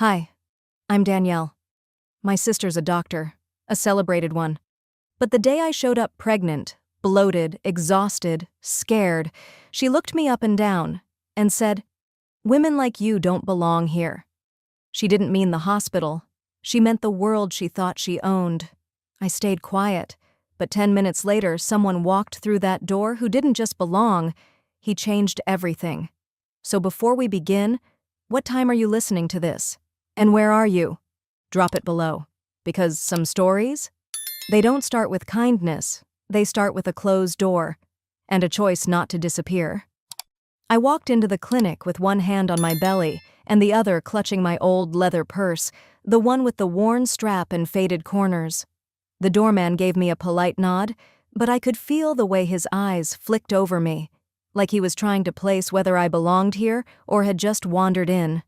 Hi, I'm Danielle. My sister's a doctor, a celebrated one. But the day I showed up pregnant, bloated, exhausted, scared, she looked me up and down and said, "Women like you don't belong here." She didn't mean the hospital. She meant the world she thought she owned. I stayed quiet, but 10 minutes later, someone walked through that door who didn't just belong, he changed everything. So before we begin, what time are you listening to this? And where are you? Drop it below. Because some stories? They don't start with kindness. They start with a closed door and a choice not to disappear. I walked into the clinic with one hand on my belly and the other clutching my old leather purse, the one with the worn strap and faded corners. The doorman gave me a polite nod, but I could feel the way his eyes flicked over me, like he was trying to place whether I belonged here or had just wandered in.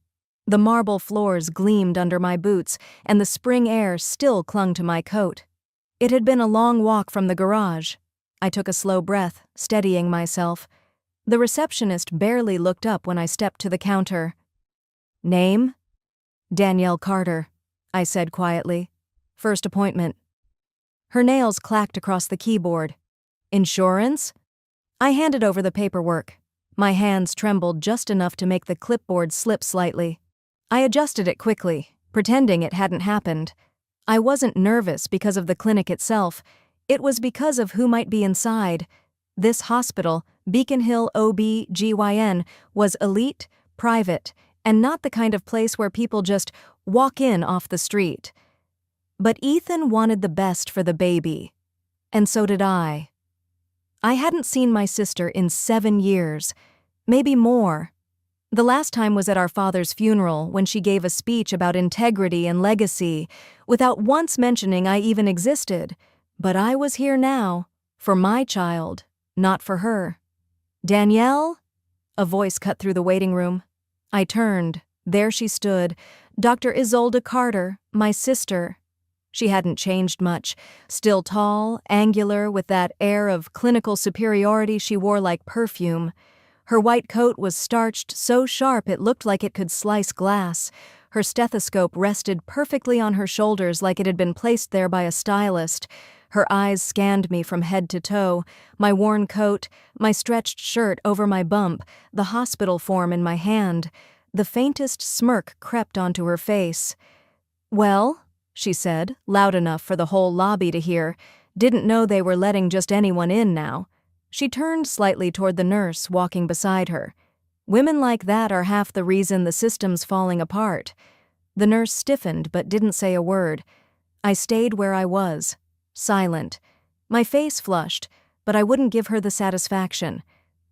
The marble floors gleamed under my boots, and the spring air still clung to my coat. It had been a long walk from the garage. I took a slow breath, steadying myself. The receptionist barely looked up when I stepped to the counter. "Name?" "Danielle Carter," I said quietly. "First appointment." Her nails clacked across the keyboard. "Insurance?" I handed over the paperwork. My hands trembled just enough to make the clipboard slip slightly. I adjusted it quickly, pretending it hadn't happened. I wasn't nervous because of the clinic itself. It was because of who might be inside. This hospital, Beacon Hill OB-GYN, was elite, private, and not the kind of place where people just walk in off the street. But Ethan wanted the best for the baby. And so did I. I hadn't seen my sister in 7 years, maybe more. The last time was at our father's funeral when she gave a speech about integrity and legacy, without once mentioning I even existed. But I was here now, for my child, not for her. "Danielle?" A voice cut through the waiting room. I turned. There she stood, Dr. Isolde Carter, my sister. She hadn't changed much, still tall, angular, with that air of clinical superiority she wore like perfume. Her white coat was starched so sharp it looked like it could slice glass. Her stethoscope rested perfectly on her shoulders like it had been placed there by a stylist. Her eyes scanned me from head to toe, my worn coat, my stretched shirt over my bump, the hospital form in my hand. The faintest smirk crept onto her face. "Well," she said, loud enough for the whole lobby to hear. Didn't know they were letting just anyone in now. She turned slightly toward the nurse walking beside her. Women like that are half the reason the system's falling apart. The nurse stiffened but didn't say a word. I stayed where I was, silent. My face flushed, but I wouldn't give her the satisfaction.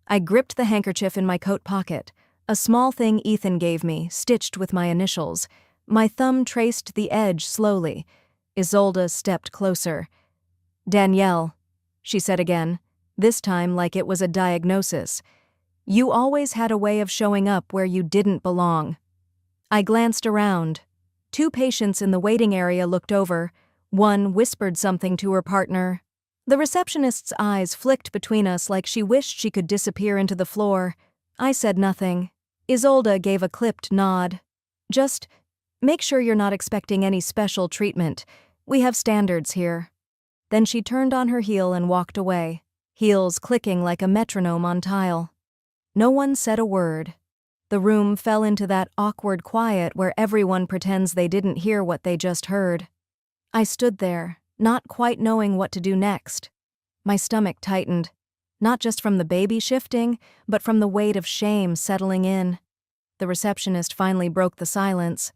I gripped the handkerchief in my coat pocket, a small thing Ethan gave me, stitched with my initials. My thumb traced the edge slowly. Isolde stepped closer. "Danielle," she said again, this time like it was a diagnosis. "You always had a way of showing up where you didn't belong." I glanced around. 2 patients in the waiting area looked over. One whispered something to her partner. The receptionist's eyes flicked between us like she wished she could disappear into the floor. I said nothing. Isolde gave a clipped nod. "Just make sure you're not expecting any special treatment. We have standards here." Then she turned on her heel and walked away, heels clicking like a metronome on tile. No one said a word. The room fell into that awkward quiet where everyone pretends they didn't hear what they just heard. I stood there, not quite knowing what to do next. My stomach tightened, not just from the baby shifting, but from the weight of shame settling in. The receptionist finally broke the silence.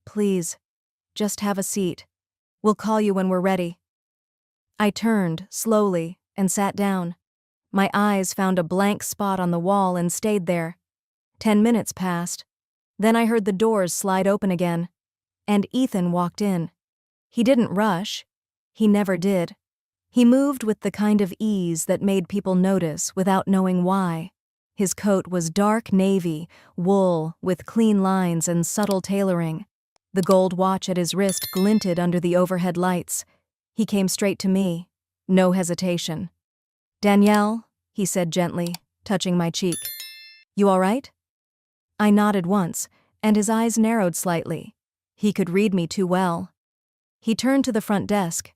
"Please, just have a seat. We'll call you when we're ready." I turned, slowly, and sat down. My eyes found a blank spot on the wall and stayed there. 10 minutes passed. Then I heard the doors slide open again, and Ethan walked in. He didn't rush. He never did. He moved with the kind of ease that made people notice without knowing why. His coat was dark navy, wool, with clean lines and subtle tailoring. The gold watch at his wrist glinted under the overhead lights. He came straight to me. No hesitation. "Danielle," he said gently, touching my cheek. "You all right?" I nodded once, and his eyes narrowed slightly. He could read me too well. He turned to the front desk.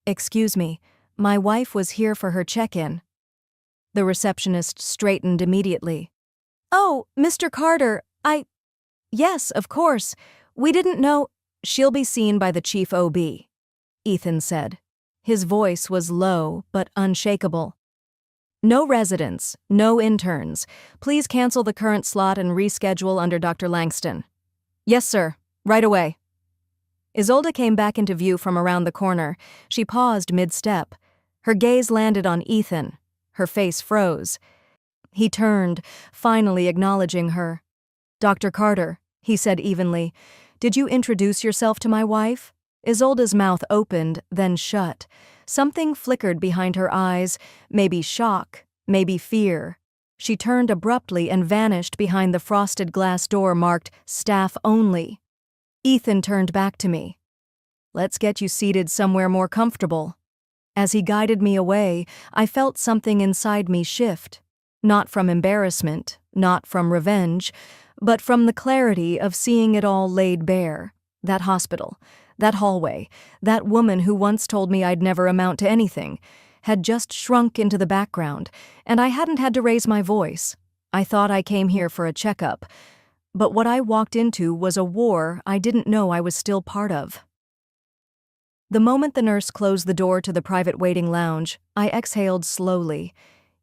"Excuse me, my wife was here for her check-in." The receptionist straightened immediately. "Oh, Mr. Carter, Yes, of course. We didn't know—" "She'll be seen by the chief OB," Ethan said. His voice was low but unshakable. "No residents, no interns. Please cancel the current slot and reschedule under Dr. Langston." "Yes, sir. Right away." Isolde came back into view from around the corner. She paused mid-step. Her gaze landed on Ethan. Her face froze. He turned, finally acknowledging her. "Dr. Carter," he said evenly, "did you introduce yourself to my wife?" Isolde's mouth opened, then shut. Something flickered behind her eyes, maybe shock, maybe fear. She turned abruptly and vanished behind the frosted glass door marked "Staff Only." Ethan turned back to me. "Let's get you seated somewhere more comfortable." As he guided me away, I felt something inside me shift. Not from embarrassment, not from revenge, but from the clarity of seeing it all laid bare. That hospital, that hallway, that woman who once told me I'd never amount to anything, had just shrunk into the background, and I hadn't had to raise my voice. I thought I came here for a checkup, but what I walked into was a war I didn't know I was still part of. The moment the nurse closed the door to the private waiting lounge, I exhaled slowly.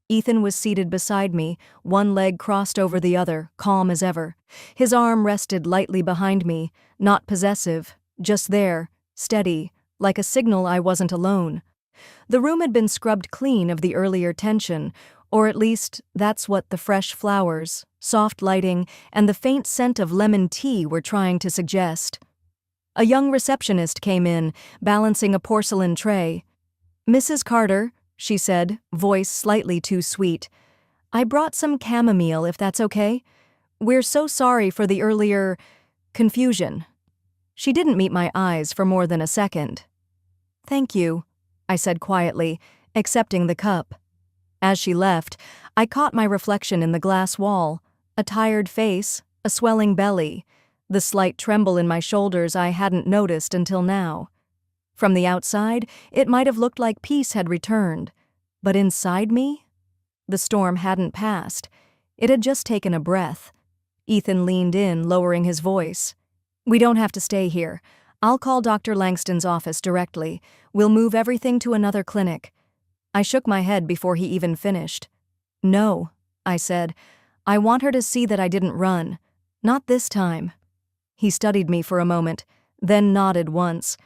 Ethan was seated beside me, one leg crossed over the other, calm as ever. His arm rested lightly behind me, not possessive, just there, steady, like a signal I wasn't alone. The room had been scrubbed clean of the earlier tension, or at least that's what the fresh flowers, soft lighting, and the faint scent of lemon tea were trying to suggest. A young receptionist came in, balancing a porcelain tray. "Mrs. Carter," she said, voice slightly too sweet, "I brought some chamomile if that's okay. We're so sorry for the earlier confusion." She didn't meet my eyes for more than a second. "Thank you," I said quietly, accepting the cup. As she left, I caught my reflection in the glass wall, a tired face, a swelling belly, the slight tremble in my shoulders I hadn't noticed until now. From the outside, it might have looked like peace had returned, but inside me? The storm hadn't passed. It had just taken a breath. Ethan leaned in, lowering his voice. "We don't have to stay here. I'll call Dr. Langston's office directly. We'll move everything to another clinic." I shook my head before he even finished. "No," I said. "I want her to see that I didn't run. Not this time." He studied me for a moment, then nodded once.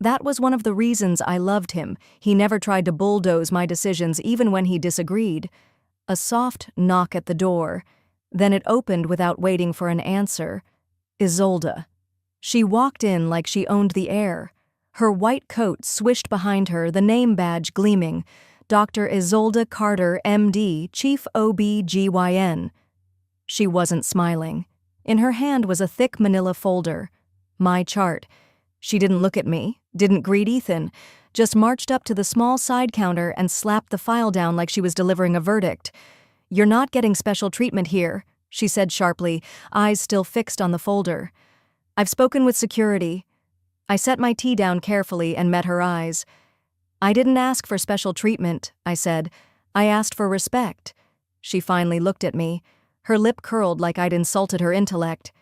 That was one of the reasons I loved him. He never tried to bulldoze my decisions even when he disagreed. A soft knock at the door. Then it opened without waiting for an answer. Isolde. She walked in like she owned the air. Her white coat swished behind her, the name badge gleaming. Dr. Isolde Carter, M.D., Chief OB-GYN. She wasn't smiling. In her hand was a thick manila folder. My chart. She didn't look at me, didn't greet Ethan, just marched up to the small side counter and slapped the file down like she was delivering a verdict. "You're not getting special treatment here," she said sharply, eyes still fixed on the folder. "I've spoken with security." I set my tea down carefully and met her eyes. "I didn't ask for special treatment," I said. "I asked for respect." She finally looked at me. Her lip curled like I'd insulted her intellect.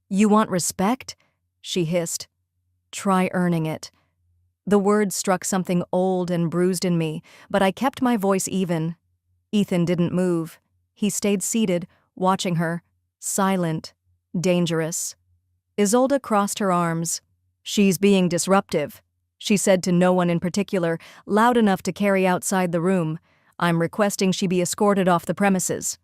"You want respect?" she hissed. "Try earning it." The words struck something old and bruised in me, but I kept my voice even. Ethan didn't move. He stayed seated, watching her, silent, dangerous. Isolde crossed her arms. "She's being disruptive," she said to no one in particular, loud enough to carry outside the room. "I'm requesting she be escorted off the premises."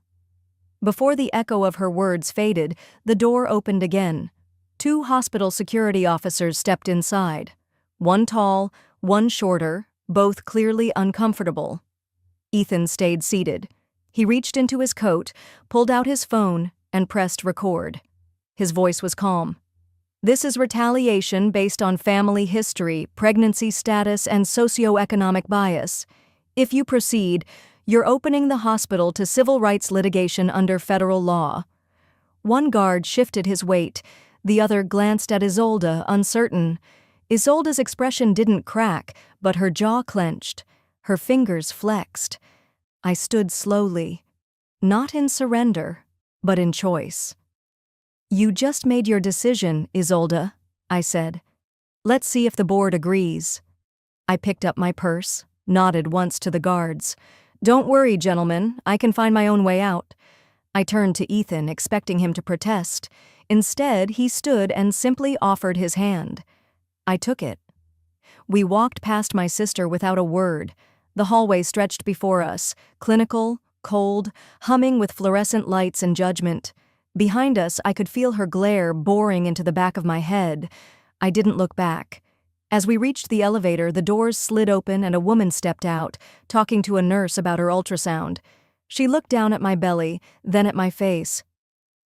Before the echo of her words faded, the door opened again. 2 hospital security officers stepped inside. One tall, one shorter, both clearly uncomfortable. Ethan stayed seated. He reached into his coat, pulled out his phone, and pressed record. His voice was calm. "This is retaliation based on family history, pregnancy status, and socioeconomic bias. If you proceed, you're opening the hospital to civil rights litigation under federal law. One guard shifted his weight, the other glanced at Isolde, uncertain. Isolde's expression didn't crack, but her jaw clenched. Her fingers flexed. I stood slowly, not in surrender, but in choice. "You just made your decision, Isolde," I said. "Let's see if the board agrees." I picked up my purse, nodded once to the guards. "Don't worry, gentlemen, I can find my own way out." I turned to Ethan, expecting him to protest. Instead, he stood and simply offered his hand. I took it. We walked past my sister without a word. The hallway stretched before us, clinical, cold, humming with fluorescent lights and judgment. Behind us, I could feel her glare boring into the back of my head. I didn't look back. As we reached the elevator, the doors slid open and a woman stepped out, talking to a nurse about her ultrasound. She looked down at my belly, then at my face.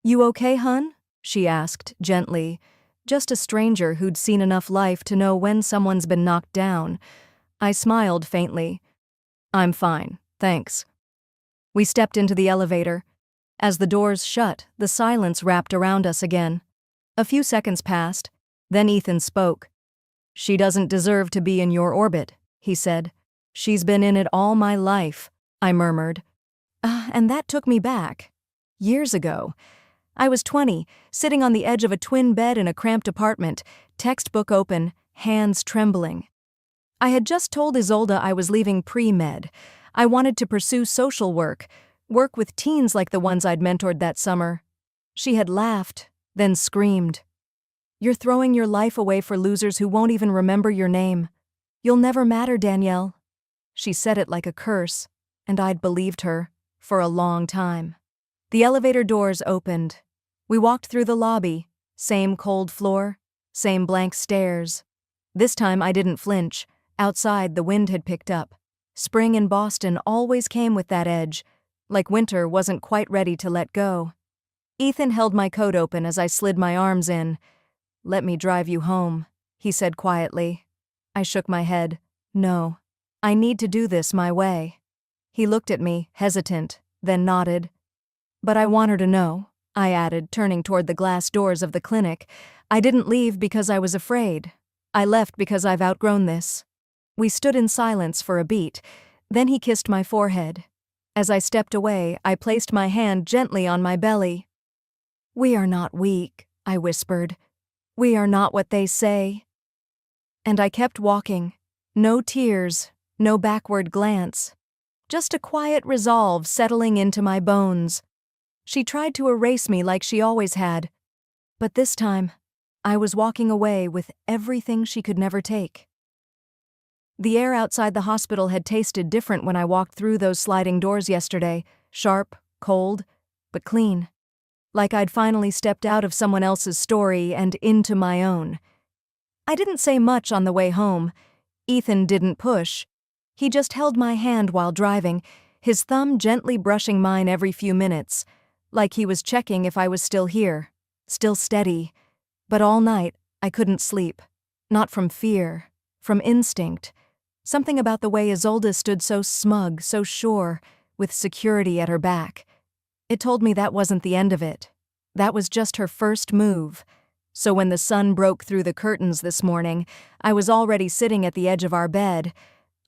"You okay, hun?" she asked, gently. Just a stranger who'd seen enough life to know when someone's been knocked down. I smiled faintly. "I'm fine, thanks." We stepped into the elevator. As the doors shut, the silence wrapped around us again. A few seconds passed, then Ethan spoke. "She doesn't deserve to be in your orbit," he said. "She's been in it all my life," I murmured. And that took me back. Years ago. I was 20, sitting on the edge of a twin bed in a cramped apartment, textbook open, hands trembling. I had just told Isolde I was leaving pre-med. I wanted to pursue social work with teens like the ones I'd mentored that summer. She had laughed, then screamed. "You're throwing your life away for losers who won't even remember your name. You'll never matter, Danielle." She said it like a curse, and I'd believed her, for a long time. The elevator doors opened. We walked through the lobby, same cold floor, same blank stairs. This time I didn't flinch. Outside, the wind had picked up. Spring in Boston always came with that edge, like winter wasn't quite ready to let go. Ethan held my coat open as I slid my arms in. "Let me drive you home," he said quietly. I shook my head. "No, I need to do this my way." He looked at me, hesitant, then nodded. "But I want her to know," I added, turning toward the glass doors of the clinic. "I didn't leave because I was afraid. I left because I've outgrown this." We stood in silence for a beat. Then he kissed my forehead. As I stepped away, I placed my hand gently on my belly. "We are not weak," I whispered. "We are not what they say." And I kept walking. No tears, no backward glance. Just a quiet resolve settling into my bones. She tried to erase me like she always had. But this time, I was walking away with everything she could never take. The air outside the hospital had tasted different when I walked through those sliding doors yesterday. Sharp, cold, but clean. Like I'd finally stepped out of someone else's story and into my own. I didn't say much on the way home. Ethan didn't push. He just held my hand while driving, his thumb gently brushing mine every few minutes, like he was checking if I was still here, still steady. But all night, I couldn't sleep. Not from fear, from instinct. Something about the way Isolde stood so smug, so sure, with security at her back. It told me that wasn't the end of it. That was just her first move. So when the sun broke through the curtains this morning, I was already sitting at the edge of our bed.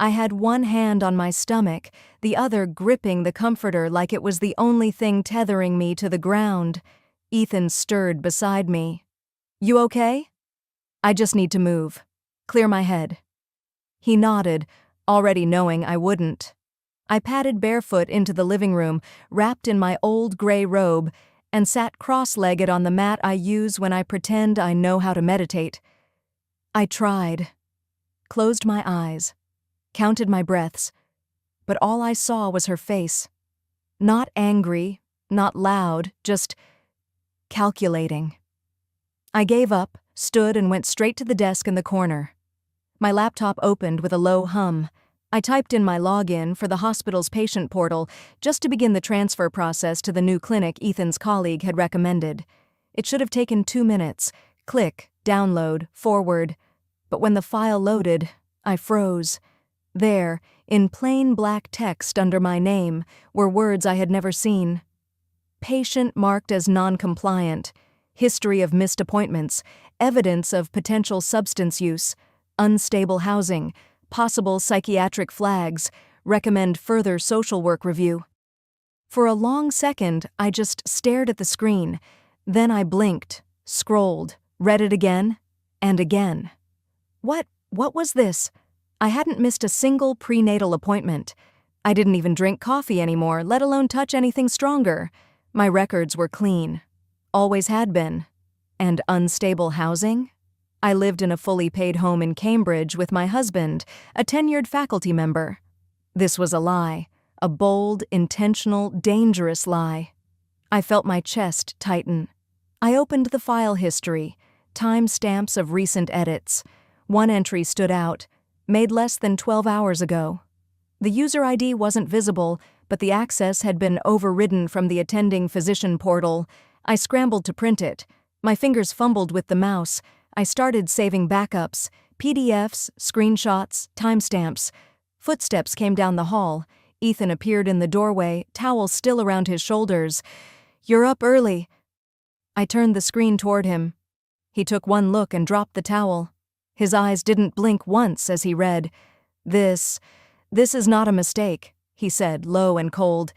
I had one hand on my stomach, the other gripping the comforter like it was the only thing tethering me to the ground. Ethan stirred beside me. "You okay?" "I just need to move. Clear my head." He nodded, already knowing I wouldn't. I padded barefoot into the living room, wrapped in my old gray robe, and sat cross-legged on the mat I use when I pretend I know how to meditate. I tried. Closed my eyes. Counted my breaths, but all I saw was her face. Not angry, not loud, just calculating. I gave up, stood, and went straight to the desk in the corner. My laptop opened with a low hum. I typed in my login for the hospital's patient portal just to begin the transfer process to the new clinic Ethan's colleague had recommended. It should have taken 2 minutes. Click, download, forward. But when the file loaded, I froze. There, in plain black text under my name, were words I had never seen. Patient marked as non-compliant. History of missed appointments. Evidence of potential substance use. Unstable housing. Possible psychiatric flags. Recommend further social work review. For a long second, I just stared at the screen. Then I blinked, scrolled, read it again, and again. What was this? I hadn't missed a single prenatal appointment. I didn't even drink coffee anymore, let alone touch anything stronger. My records were clean. Always had been. And unstable housing? I lived in a fully paid home in Cambridge with my husband, a tenured faculty member. This was a lie. A bold, intentional, dangerous lie. I felt my chest tighten. I opened the file history, time-stamps of recent edits. One entry stood out, made less than 12 hours ago. The user ID wasn't visible, but the access had been overridden from the attending physician portal. I scrambled to print it. My fingers fumbled with the mouse. I started saving backups, PDFs, screenshots, timestamps. Footsteps came down the hall. Ethan appeared in the doorway, towel still around his shoulders. "You're up early." I turned the screen toward him. He took one look and dropped the towel. His eyes didn't blink once as he read. This is not a mistake," he said, low and cold.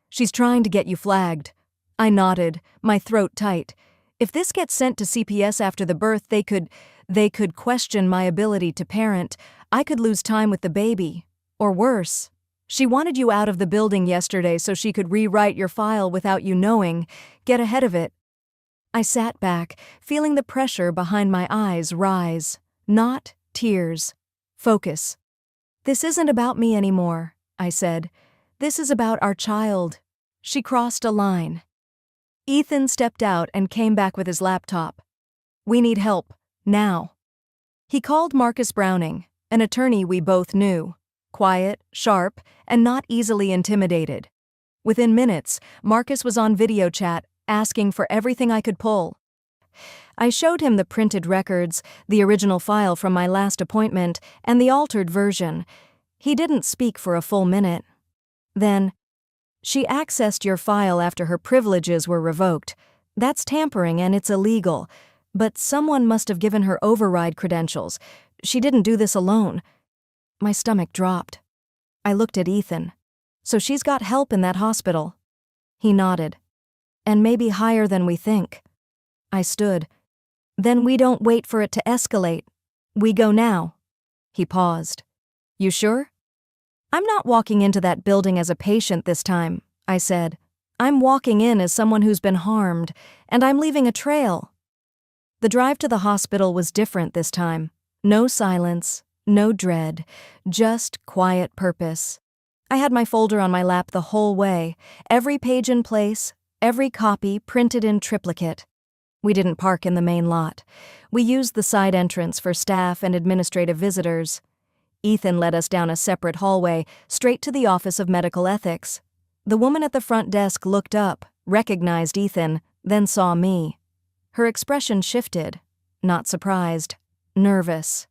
"She's trying to get you flagged." I nodded, my throat tight. If this gets sent to CPS after the birth, they could question my ability to parent. I could lose time with the baby. Or worse. She wanted you out of the building yesterday so she could rewrite your file without you knowing. Get ahead of it. I sat back, feeling the pressure behind my eyes rise. Not tears. Focus. "This isn't about me anymore," I said. "This is about our child." She crossed a line. Ethan stepped out and came back with his laptop. "We need help. Now." He called Marcus Browning, an attorney we both knew. Quiet, sharp, and not easily intimidated. Within minutes, Marcus was on video chat, asking for everything I could pull. I showed him the printed records, the original file from my last appointment, and the altered version. He didn't speak for a full minute. Then, "She accessed your file after her privileges were revoked. That's tampering and it's illegal. But someone must have given her override credentials. She didn't do this alone." My stomach dropped. I looked at Ethan. "So she's got help in that hospital." He nodded. "And maybe higher than we think." I stood. "Then we don't wait for it to escalate. We go now." He paused. "You sure?" "I'm not walking into that building as a patient this time," I said. "I'm walking in as someone who's been harmed, and I'm leaving a trail." The drive to the hospital was different this time. No silence. No dread, just quiet purpose. I had my folder on my lap the whole way, every page in place, every copy printed in triplicate. We didn't park in the main lot. We used the side entrance for staff and administrative visitors. Ethan led us down a separate hallway, straight to the Office of Medical Ethics. The woman at the front desk looked up, recognized Ethan, then saw me. Her expression shifted, not surprised, nervous.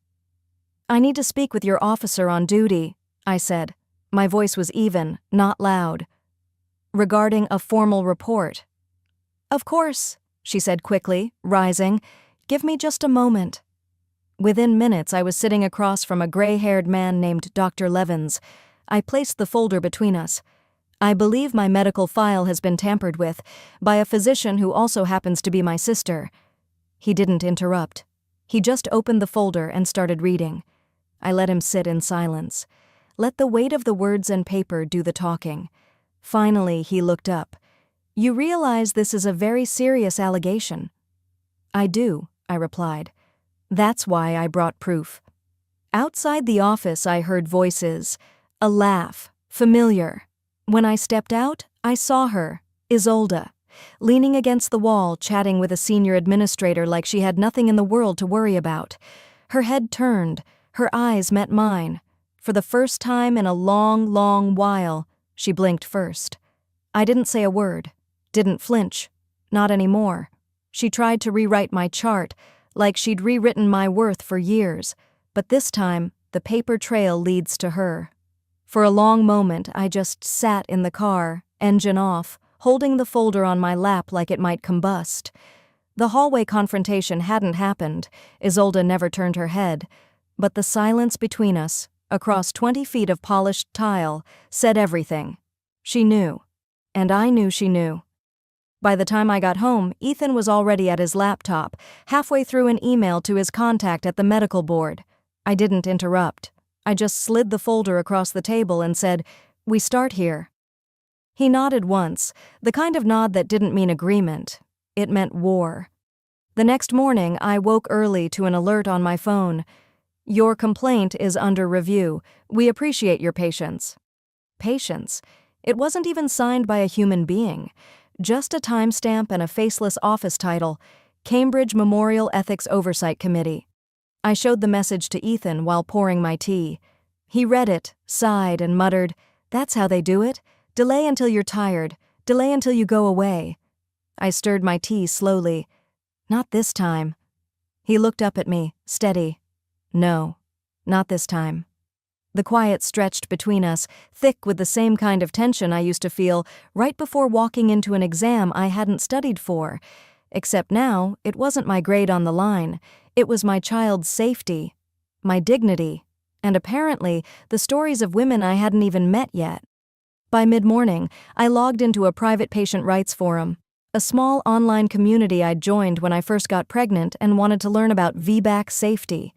"I need to speak with your officer on duty," I said. My voice was even, not loud. "Regarding a formal report." "Of course," she said quickly, rising. "Give me just a moment." Within minutes, I was sitting across from a gray-haired man named Dr. Levins. I placed the folder between us. "I believe my medical file has been tampered with by a physician who also happens to be my sister." He didn't interrupt. He just opened the folder and started reading. I let him sit in silence. Let the weight of the words and paper do the talking. Finally, he looked up. "You realize this is a very serious allegation?" "I do," I replied. "That's why I brought proof." Outside the office, I heard voices. A laugh, familiar. When I stepped out, I saw her, Isolde, leaning against the wall, chatting with a senior administrator like she had nothing in the world to worry about. Her head turned. Her eyes met mine. For the first time in a long, long while, she blinked first. I didn't say a word, didn't flinch, not anymore. She tried to rewrite my chart, like she'd rewritten my worth for years, but this time, the paper trail leads to her. For a long moment, I just sat in the car, engine off, holding the folder on my lap like it might combust. The hallway confrontation hadn't happened. Isolde never turned her head. But the silence between us, across 20 feet of polished tile, said everything. She knew. And I knew she knew. By the time I got home, Ethan was already at his laptop, halfway through an email to his contact at the medical board. I didn't interrupt. I just slid the folder across the table and said, "We start here." He nodded once, the kind of nod that didn't mean agreement. It meant war. The next morning, I woke early to an alert on my phone. "Your complaint is under review. We appreciate your patience." Patience? It wasn't even signed by a human being. Just a timestamp and a faceless office title, Cambridge Memorial Ethics Oversight Committee. I showed the message to Ethan while pouring my tea. He read it, sighed, and muttered, "That's how they do it. Delay until you're tired. Delay until you go away." I stirred my tea slowly. "Not this time." He looked up at me, steady. "No, not this time." The quiet stretched between us, thick with the same kind of tension I used to feel right before walking into an exam I hadn't studied for. Except now, it wasn't my grade on the line. It was my child's safety, my dignity, and apparently the stories of women I hadn't even met yet. By mid-morning, I logged into a private patient rights forum, a small online community I'd joined when I first got pregnant and wanted to learn about VBAC safety.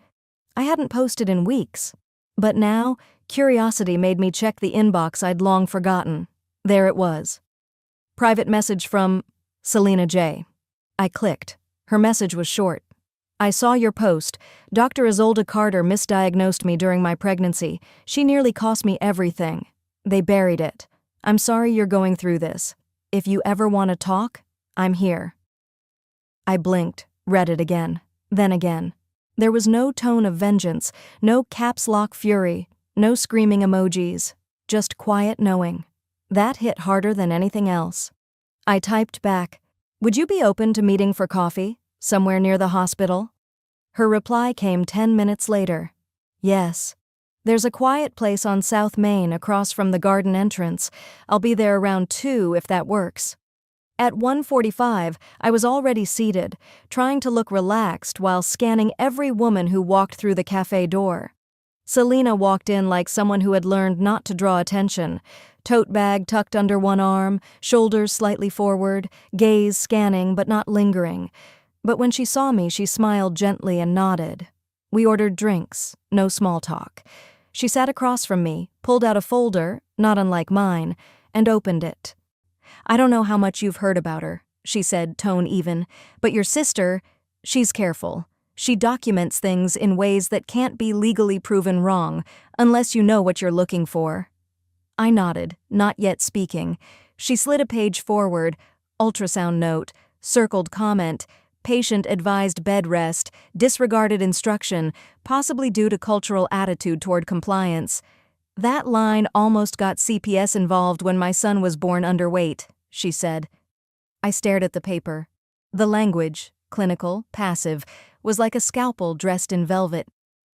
I hadn't posted in weeks. But now, curiosity made me check the inbox I'd long forgotten. There it was. Private message from Selena J. I clicked. Her message was short. "I saw your post. Dr. Isolde Carter misdiagnosed me during my pregnancy. She nearly cost me everything. They buried it. I'm sorry you're going through this. If you ever want to talk, I'm here." I blinked, read it again, then again. There was no tone of vengeance, no caps lock fury, no screaming emojis, just quiet knowing. That hit harder than anything else. I typed back, "Would you be open to meeting for coffee, somewhere near the hospital?" Her reply came 10 minutes later. "Yes. There's a quiet place on South Main across from the garden entrance. I'll be there around 2 if that works." At 1:45, I was already seated, trying to look relaxed while scanning every woman who walked through the cafe door. Selena walked in like someone who had learned not to draw attention, tote bag tucked under one arm, shoulders slightly forward, gaze scanning but not lingering. But when she saw me, she smiled gently and nodded. We ordered drinks, no small talk. She sat across from me, pulled out a folder, not unlike mine, and opened it. "I don't know how much you've heard about her," she said, tone even, "but your sister, she's careful. She documents things in ways that can't be legally proven wrong, unless you know what you're looking for." I nodded, not yet speaking. She slid a page forward, ultrasound note, circled comment, patient advised bed rest, disregarded instruction, possibly due to cultural attitude toward compliance. "That line almost got CPS involved when my son was born underweight," she said. I stared at the paper. The language, clinical, passive, was like a scalpel dressed in velvet.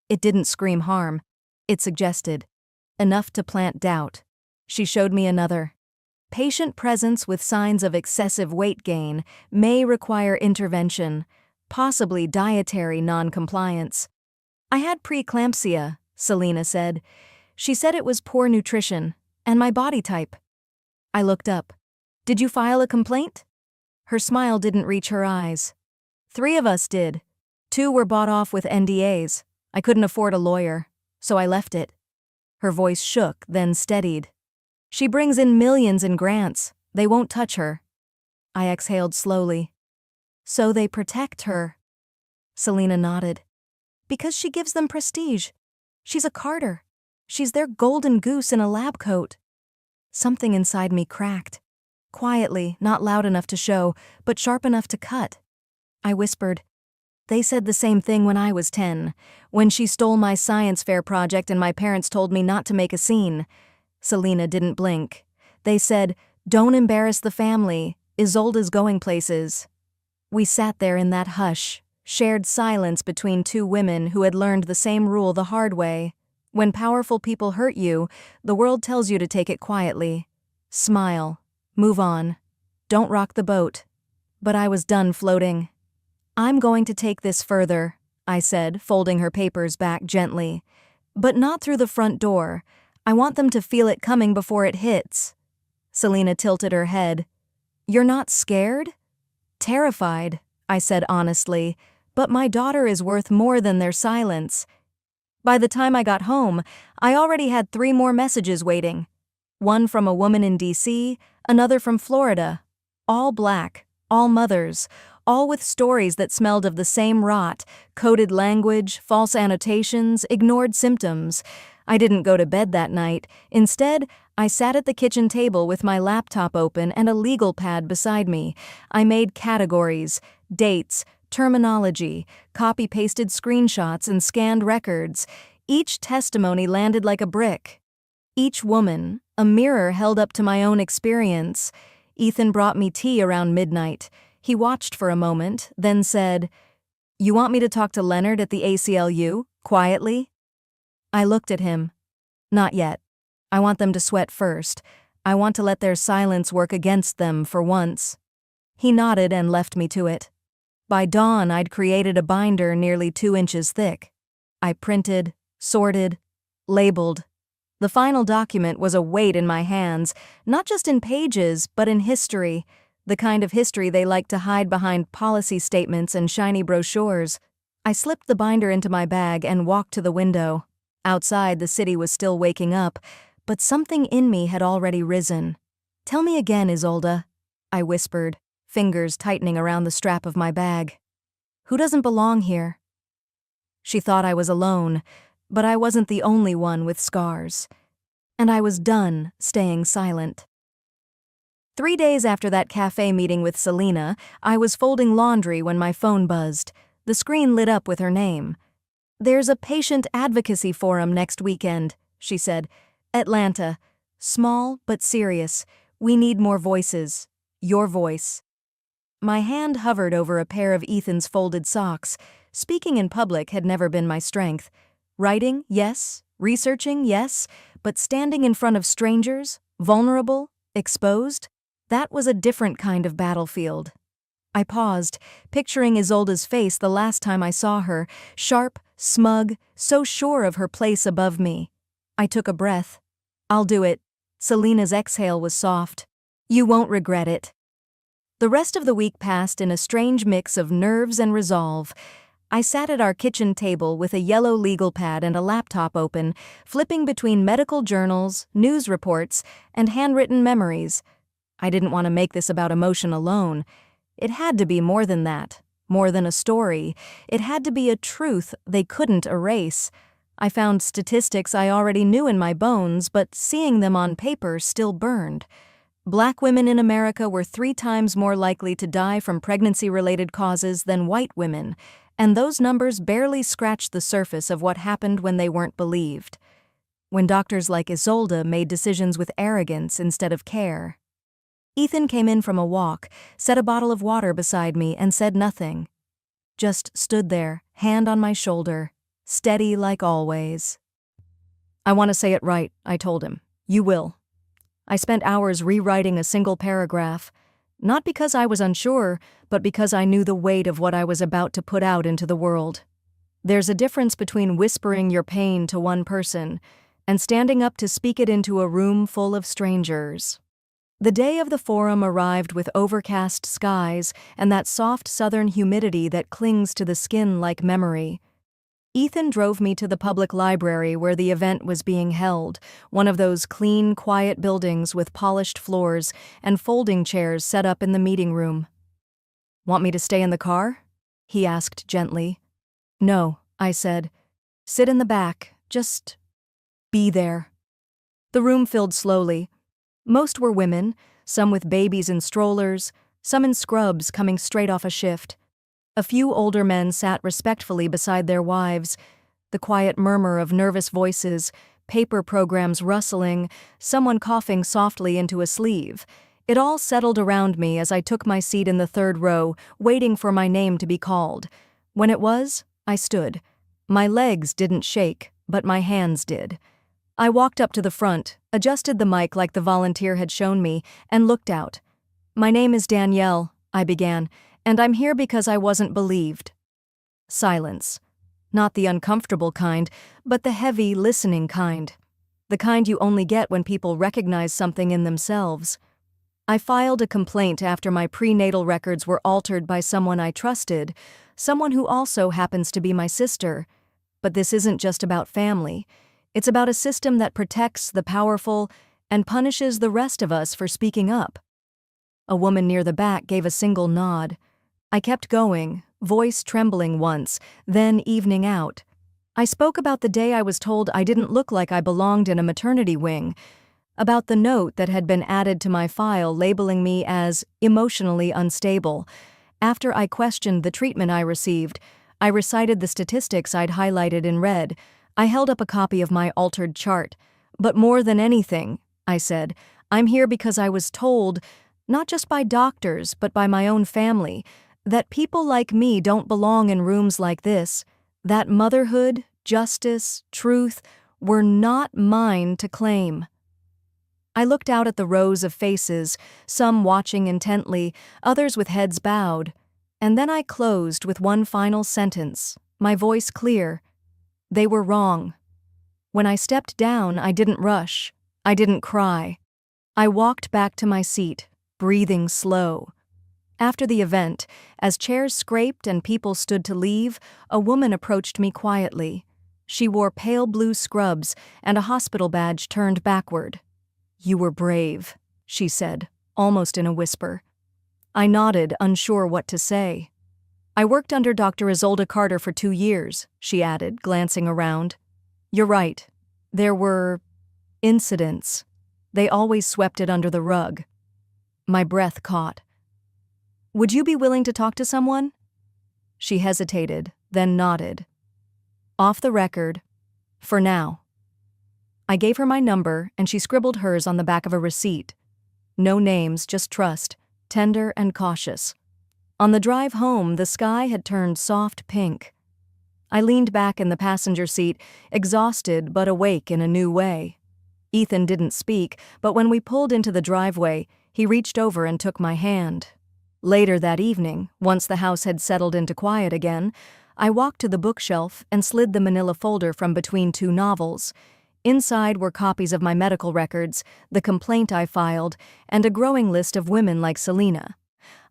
It didn't scream harm. It suggested. Enough to plant doubt. She showed me another. "Patient presence with signs of excessive weight gain may require intervention, possibly dietary non-compliance." "I had preeclampsia," Selena said. She said it was poor nutrition, and my body type. I looked up. "Did you file a complaint?" Her smile didn't reach her eyes. "3 of us did. 2 were bought off with NDAs. I couldn't afford a lawyer, so I left it." Her voice shook, then steadied. "She brings in millions in grants. They won't touch her." I exhaled slowly. "So they protect her?" Selena nodded. "Because she gives them prestige. She's a Carter. She's their golden goose in a lab coat." Something inside me cracked. Quietly, not loud enough to show, but sharp enough to cut. I whispered, "They said the same thing when I was 10, when she stole my science fair project and my parents told me not to make a scene." Selena didn't blink. "They said, 'Don't embarrass the family. Isolde's going places.'" We sat there in that hush, shared silence between 2 women who had learned the same rule the hard way. When powerful people hurt you, the world tells you to take it quietly. Smile. Move on. Don't rock the boat. But I was done floating. I'm going to take this further, I said, folding her papers back gently. But not through the front door. I want them to feel it coming before it hits. Selena tilted her head. You're not scared? Terrified, I said honestly, but my daughter is worth more than their silence. By the time I got home, I already had 3 more messages waiting. One from a woman in D.C., another from Florida. All black, all mothers, all with stories that smelled of the same rot, coded language, false annotations, ignored symptoms. I didn't go to bed that night. Instead, I sat at the kitchen table with my laptop open and a legal pad beside me. I made categories, dates, terminology, copy-pasted screenshots and scanned records. Each testimony landed like a brick. Each woman, a mirror held up to my own experience. Ethan brought me tea around midnight. He watched for a moment, then said, "You want me to talk to Leonard at the ACLU, quietly?" I looked at him. Not yet. I want them to sweat first. I want to let their silence work against them for once. He nodded and left me to it. By dawn, I'd created a binder nearly 2 inches thick. I printed, sorted, labeled. The final document was a weight in my hands, not just in pages, but in history, the kind of history they like to hide behind policy statements and shiny brochures. I slipped the binder into my bag and walked to the window. Outside, the city was still waking up, but something in me had already risen. "Tell me again, Isolde," I whispered, fingers tightening around the strap of my bag. "Who doesn't belong here?" She thought I was alone, but I wasn't the only one with scars. And I was done staying silent. 3 days after that cafe meeting with Selena, I was folding laundry when my phone buzzed. The screen lit up with her name. "There's a patient advocacy forum next weekend," she said. "Atlanta. Small but serious. We need more voices. Your voice." My hand hovered over a pair of Ethan's folded socks. Speaking in public had never been my strength. Writing, yes. Researching, yes. But standing in front of strangers, vulnerable, exposed, that was a different kind of battlefield. I paused, picturing Isolde's face the last time I saw her, sharp, smug, so sure of her place above me. I took a breath. "I'll do it." Selena's exhale was soft. "You won't regret it." The rest of the week passed in a strange mix of nerves and resolve. I sat at our kitchen table with a yellow legal pad and a laptop open, flipping between medical journals, news reports, and handwritten memories. I didn't want to make this about emotion alone. It had to be more than that, more than a story. It had to be a truth they couldn't erase. I found statistics I already knew in my bones, but seeing them on paper still burned. Black women in America were 3 times more likely to die from pregnancy-related causes than white women, and those numbers barely scratched the surface of what happened when they weren't believed. When doctors like Isolde made decisions with arrogance instead of care. Ethan came in from a walk, set a bottle of water beside me, and said nothing. Just stood there, hand on my shoulder, steady like always. "I want to say it right," I told him. "You will." I spent hours rewriting a single paragraph, not because I was unsure, but because I knew the weight of what I was about to put out into the world. There's a difference between whispering your pain to one person and standing up to speak it into a room full of strangers. The day of the forum arrived with overcast skies and that soft southern humidity that clings to the skin like memory. Ethan drove me to the public library where the event was being held, one of those clean, quiet buildings with polished floors and folding chairs set up in the meeting room. "Want me to stay in the car?" he asked gently. "No," I said. "Sit in the back, just be there." The room filled slowly. Most were women, some with babies in strollers, some in scrubs coming straight off a shift. A few older men sat respectfully beside their wives, the quiet murmur of nervous voices, paper programs rustling, someone coughing softly into a sleeve. It all settled around me as I took my seat in the 3rd row, waiting for my name to be called. When it was, I stood. My legs didn't shake, but my hands did. I walked up to the front, adjusted the mic like the volunteer had shown me, and looked out. "My name is Danielle," I began, "and I'm here because I wasn't believed." Silence. Not the uncomfortable kind, but the heavy, listening kind. The kind you only get when people recognize something in themselves. I filed a complaint after my prenatal records were altered by someone I trusted, someone who also happens to be my sister. But this isn't just about family. It's about a system that protects the powerful and punishes the rest of us for speaking up. A woman near the back gave a single nod. I kept going, voice trembling once, then evening out. I spoke about the day I was told I didn't look like I belonged in a maternity wing, about the note that had been added to my file labeling me as emotionally unstable. After I questioned the treatment I received, I recited the statistics I'd highlighted in red. I held up a copy of my altered chart. "But more than anything," I said, "I'm here because I was told, not just by doctors but by my own family, that people like me don't belong in rooms like this, that motherhood, justice, truth were not mine to claim." I looked out at the rows of faces, some watching intently, others with heads bowed, and then I closed with one final sentence, my voice clear. They were wrong. When I stepped down, I didn't rush. I didn't cry. I walked back to my seat, breathing slow. After the event, as chairs scraped and people stood to leave, a woman approached me quietly. She wore pale blue scrubs and a hospital badge turned backward. "You were brave," she said, almost in a whisper. I nodded, unsure what to say. "I worked under Dr. Isolde Carter for 2 years, she added, glancing around. "You're right. There were incidents. They always swept it under the rug." My breath caught. "Would you be willing to talk to someone?" She hesitated, then nodded. "Off the record. For now." I gave her my number, and she scribbled hers on the back of a receipt. No names, just trust, tender and cautious. On the drive home, the sky had turned soft pink. I leaned back in the passenger seat, exhausted but awake in a new way. Ethan didn't speak, but when we pulled into the driveway, he reached over and took my hand. Later that evening, once the house had settled into quiet again, I walked to the bookshelf and slid the manila folder from between 2 novels. Inside were copies of my medical records, the complaint I filed, and a growing list of women like Selena.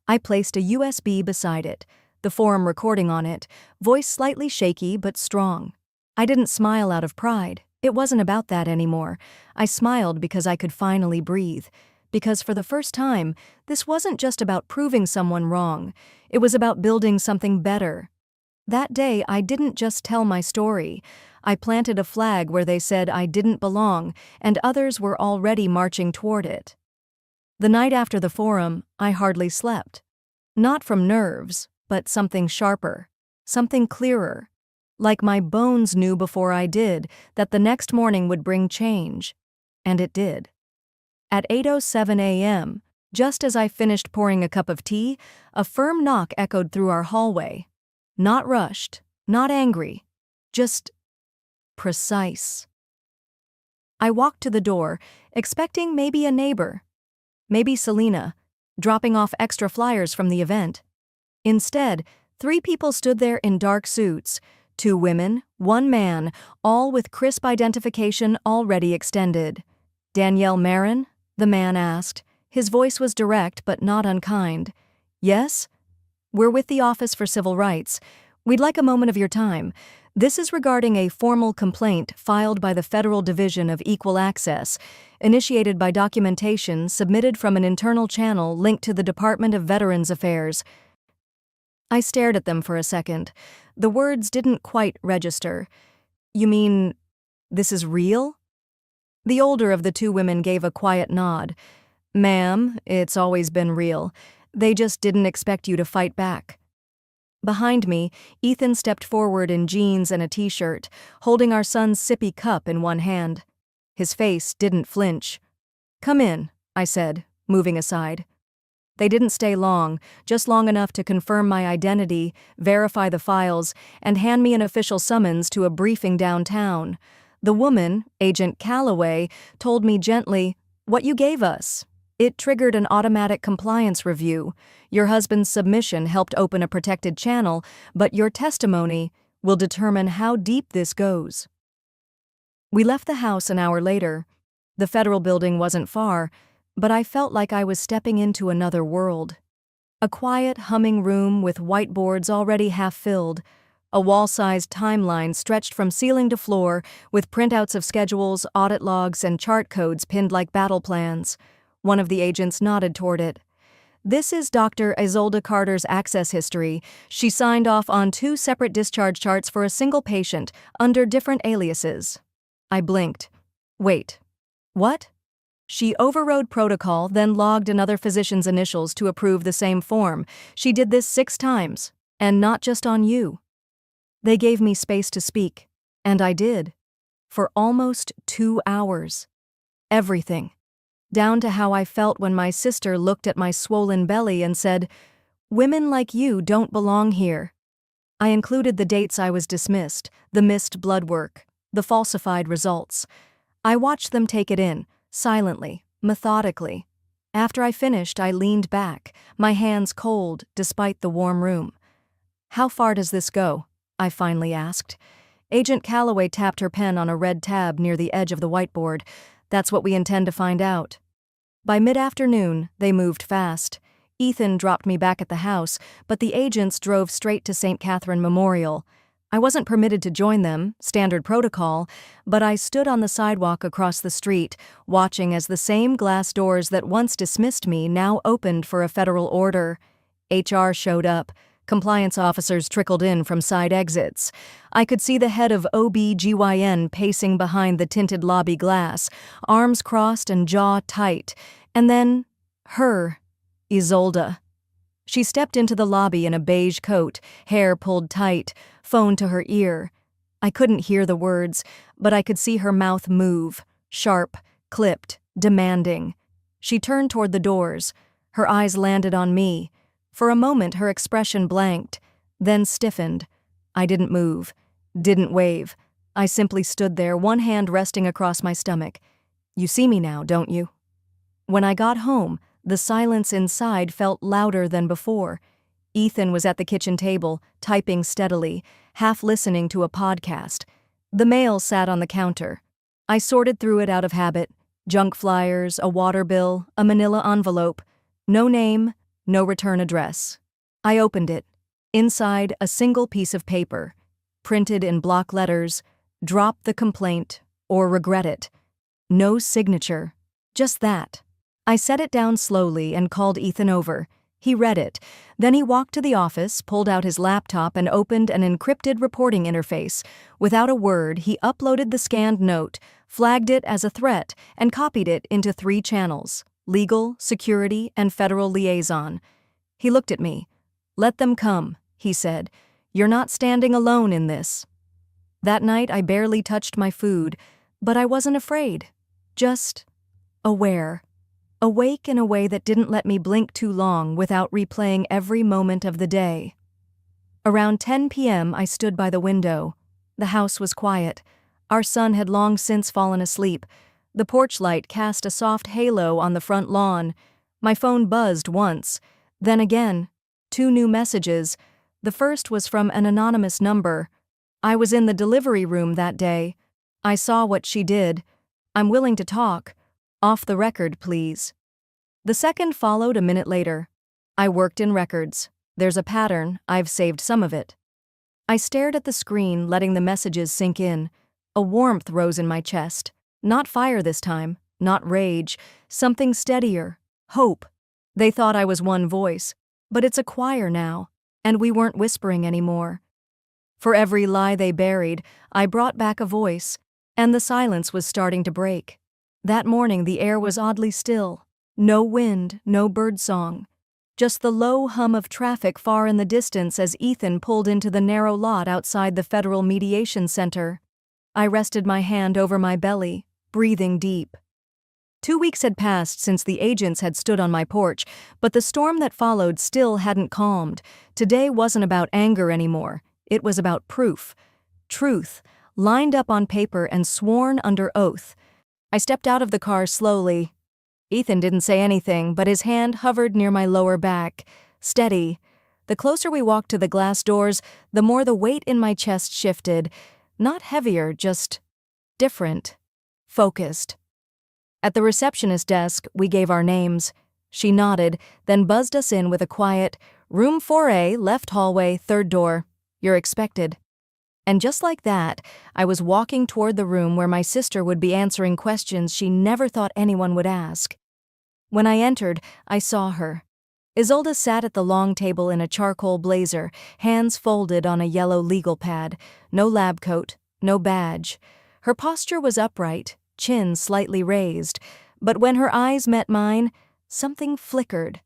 I placed a USB beside it, the forum recording on it, voice slightly shaky but strong. I didn't smile out of pride. It wasn't about that anymore. I smiled because I could finally breathe. Because for the first time, this wasn't just about proving someone wrong. It was about building something better. That day, I didn't just tell my story. I planted a flag where they said I didn't belong, and others were already marching toward it. The night after the forum, I hardly slept. Not from nerves, but something sharper, something clearer. Like my bones knew before I did that the next morning would bring change. And it did. At 8:07 a.m., just as I finished pouring a cup of tea, a firm knock echoed through our hallway. Not rushed, not angry, just precise. I walked to the door, expecting maybe a neighbor, maybe Selena, dropping off extra flyers from the event. Instead, 3 people stood there in dark suits, 2 women, 1 man, all with crisp identification already extended. "Danielle Marin?" the man asked. His voice was direct but not unkind. "Yes? We're with the Office for Civil Rights. We'd like a moment of your time. This is regarding a formal complaint filed by the Federal Division of Equal Access, initiated by documentation submitted from an internal channel linked to the Department of Veterans Affairs." I stared at them for a second. The words didn't quite register. "You mean, this is real?" The older of the 2 women gave a quiet nod. "Ma'am, it's always been real. They just didn't expect you to fight back." Behind me, Ethan stepped forward in jeans and a t-shirt, holding our son's sippy cup in one hand. His face didn't flinch. "Come in," I said, moving aside. They didn't stay long, just long enough to confirm my identity, verify the files, and hand me an official summons to a briefing downtown. The woman, Agent Calloway, told me gently, "What you gave us. It triggered an automatic compliance review. Your husband's submission helped open a protected channel, but your testimony will determine how deep this goes. We left the house an hour later. The federal building wasn't far, but I felt like I was stepping into another world. A quiet, humming room with whiteboards already half-filled, a wall-sized timeline stretched from ceiling to floor with printouts of schedules, audit logs, and chart codes pinned like battle plans. One of the agents nodded toward it. "This is Dr. Isolde Carter's access history. She signed off on 2 separate discharge charts for a single patient, under different aliases." I blinked. "Wait. What?" She overrode protocol, then logged another physician's initials to approve the same form. She did this 6 times, and not just on you. They gave me space to speak, and I did. For almost 2 hours. Everything. Down to how I felt when my sister looked at my swollen belly and said, "Women like you don't belong here." I included the dates I was dismissed, the missed blood work, the falsified results. I watched them take it in, silently, methodically. After I finished, I leaned back, my hands cold despite the warm room. "How far does this go?" I finally asked. Agent Calloway tapped her pen on a red tab near the edge of the whiteboard. "That's what we intend to find out." By mid-afternoon, they moved fast. Ethan dropped me back at the house, but the agents drove straight to St. Catherine Memorial. I wasn't permitted to join them, standard protocol, but I stood on the sidewalk across the street, watching as the same glass doors that once dismissed me now opened for a federal order. HR showed up. Compliance officers trickled in from side exits. I could see the head of OB/GYN pacing behind the tinted lobby glass, arms crossed and jaw tight. And then, her, Isolde. She stepped into the lobby in a beige coat, hair pulled tight, phone to her ear. I couldn't hear the words, but I could see her mouth move, sharp, clipped, demanding. She turned toward the doors. Her eyes landed on me. For a moment, her expression blanked, then stiffened. I didn't move, didn't wave. I simply stood there, one hand resting across my stomach. "You see me now, don't you?" When I got home, the silence inside felt louder than before. Ethan was at the kitchen table, typing steadily, half listening to a podcast. The mail sat on the counter. I sorted through it out of habit. Junk flyers, a water bill, a manila envelope. No name, no return address. I opened it. Inside, a single piece of paper. Printed in block letters, "Drop the complaint or regret it." No signature. Just that. I set it down slowly and called Ethan over. He read it. Then he walked to the office, pulled out his laptop, and opened an encrypted reporting interface. Without a word, he uploaded the scanned note, flagged it as a threat, and copied it into 3 channels: legal, security, and federal liaison. He looked at me. "Let them come," he said. "You're not standing alone in this." That night, I barely touched my food, but I wasn't afraid. Just aware. Awake in a way that didn't let me blink too long without replaying every moment of the day. Around 10 p.m., I stood by the window. The house was quiet. Our son had long since fallen asleep. The porch light cast a soft halo on the front lawn. My phone buzzed once, then again. 2 new messages. The first was from an anonymous number. I was in the delivery room that day. I saw what she did. "I'm willing to talk. Off the record, please." The second followed a minute later. "I worked in records. There's a pattern. I've saved some of it." I stared at the screen, letting the messages sink in. A warmth rose in my chest. Not fire this time, not rage, something steadier, hope. They thought I was one voice, but it's a choir now, and we weren't whispering anymore. For every lie they buried, I brought back a voice, and the silence was starting to break. That morning the air was oddly still. No wind, no birdsong. Just the low hum of traffic far in the distance as Ethan pulled into the narrow lot outside the Federal Mediation Center. I rested my hand over my belly, breathing deep. 2 weeks had passed since the agents had stood on my porch, but the storm that followed still hadn't calmed. Today wasn't about anger anymore. It was about proof. Truth, lined up on paper and sworn under oath. I stepped out of the car slowly. Ethan didn't say anything, but his hand hovered near my lower back. Steady. The closer we walked to the glass doors, the more the weight in my chest shifted. Not heavier, just different. Focused. At the receptionist desk, we gave our names. She nodded, then buzzed us in with a quiet, "Room 4A, left hallway, third door. You're expected." And just like that, I was walking toward the room where my sister would be answering questions she never thought anyone would ask. When I entered, I saw her. Isolde sat at the long table in a charcoal blazer, hands folded on a yellow legal pad, no lab coat, no badge. Her posture was upright, chin slightly raised, but when her eyes met mine, something flickered.